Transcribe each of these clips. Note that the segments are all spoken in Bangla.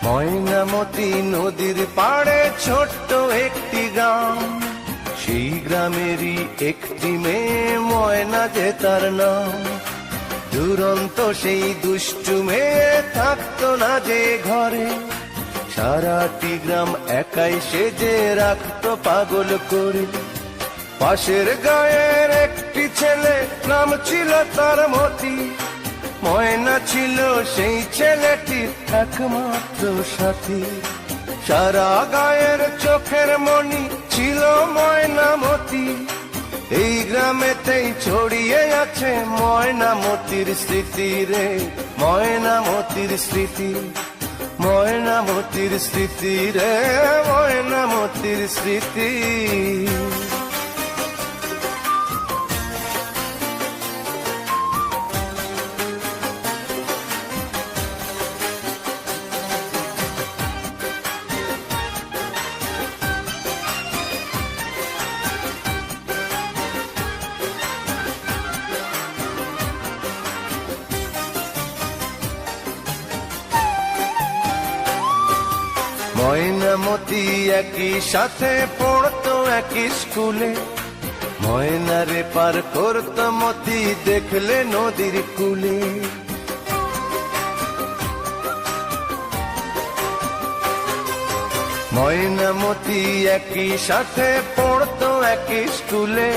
ময়নামতি নদীর পাড়ে ছোট্ট একটি গ্রাম, সেই গ্রামেরই একটি মেয়ে ময়না যে তার নাম। দুরন্ত সেই দুষ্টু মেয়ে থাকতো না যে ঘরে, সারাটি গ্রাম একাই সেজে রাখতো পাগল করে। পাশের গায়ের একটি ছেলে, নাম ছিল তার মতি। ময়না ছিল সেই ছেলেটির একমাত্র সাথী, সারা গায়ের চোখের মণি ছিল ময়নামতি। এই গ্রামেতেই ছড়িয়ে আছে ময়নামতির স্মৃতি রে, ময়নামতির স্মৃতি, ময়নামতির স্মৃতি রে, ময়নামতির স্মৃতি। ময়নামতি একই সাথে পড়তো একই স্কুলে, ময়নারে পার করতো মতি দেখলে নদীর কূলে। ময়নামতি একই সাথে পড়তো একই স্কুলে,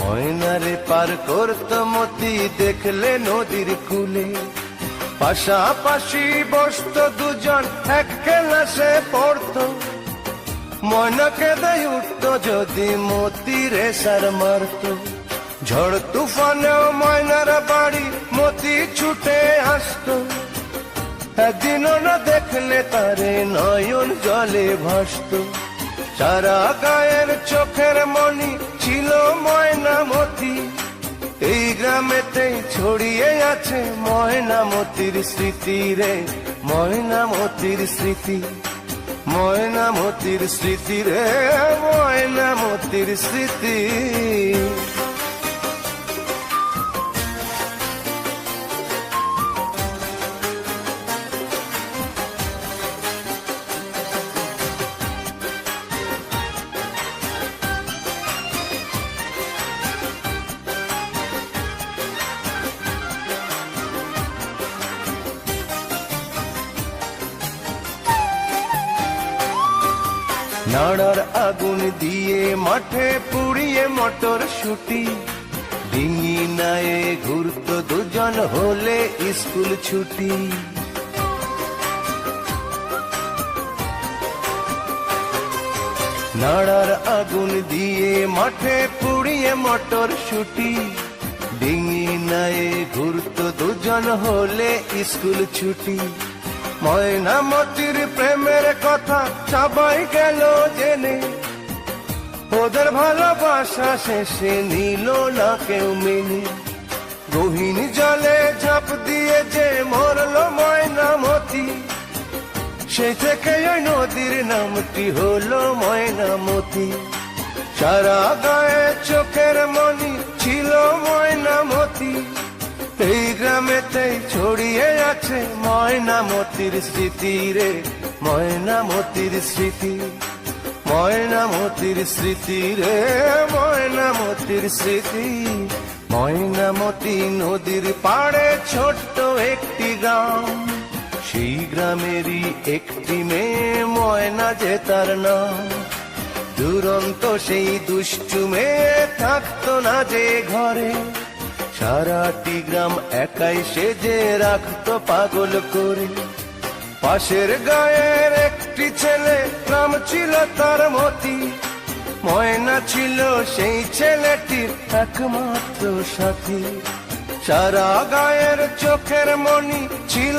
ময়নারে পার করতো মতি দেখলে নদীর কূলে। পাশাপাশি বসতো দুজন এক ক্লাসে পড়তো, ময়না কেঁদে উঠতো যদি মতি রেশার মারতো। ঝড় তুফানেও ময়নার বাড়ি মতি ছুটে আসতো, একদিনও না দেখলে তারে নয়ন জলে ভাসতো। সারা গায়ের চোখের মণি ছিল ময়নামতি, এই গ্রামেতেই ছড়িয়ে আছে ময়নামতির স্মৃতি রে, ময়নামতির স্মৃতি, ময়নামতির স্মৃতি রে, ময়নামতির স্মৃতি। নাড়ার আগুন দিয়ে মাঠে পুড়িয়ে মটর শুটি, ডিঙি নায়ে ঘুরতো দুজন হলে স্কুল ছুটি। নাড়ার আগুন দিয়ে মাঠে পুড়িয়ে মটর শুটি, ডিঙি নায়ে ঘুরতো দুজন হলে স্কুল ছুটি। ময়নামতির প্রেমের কথা সবাই গেল জেনে, ওদের ভালোবাসা শেষে নিল না কেউ মেনে। গহীন জলে ঝাঁপ দিয়ে যে মরল ময়নামতি, সেই থেকে ওই নদীর নামটি হলো ময়নামতি। সারা গায়ে চোখের মণি ছিল ময়নামতি, এই গ্রামেতেই ছড়িয়ে আছে ময়নামতির স্মৃতি রে, ময়নামতির স্মৃতি, ময়নামতির স্মৃতি রে, ময়নামতির স্মৃতি। ময়নামতি নদীর পাড়ে ছোট্ট একটি গ্রাম, সেই গ্রামেরই একটি মেয়ে ময়না যে তার নাম। দুরন্ত সেই দুষ্টু মেয়ে থাকতো না যে ঘরে, সারাটি গ্রাম একাই সেজে রাখতো পাগল করে। পাশের গায়ের একটি ছেলে, নাম ছিল তার মতি। ময়না ছিল সেই ছেলেটির একমাত্র সাথী, সারা গায়ের চোখের মণি ছিল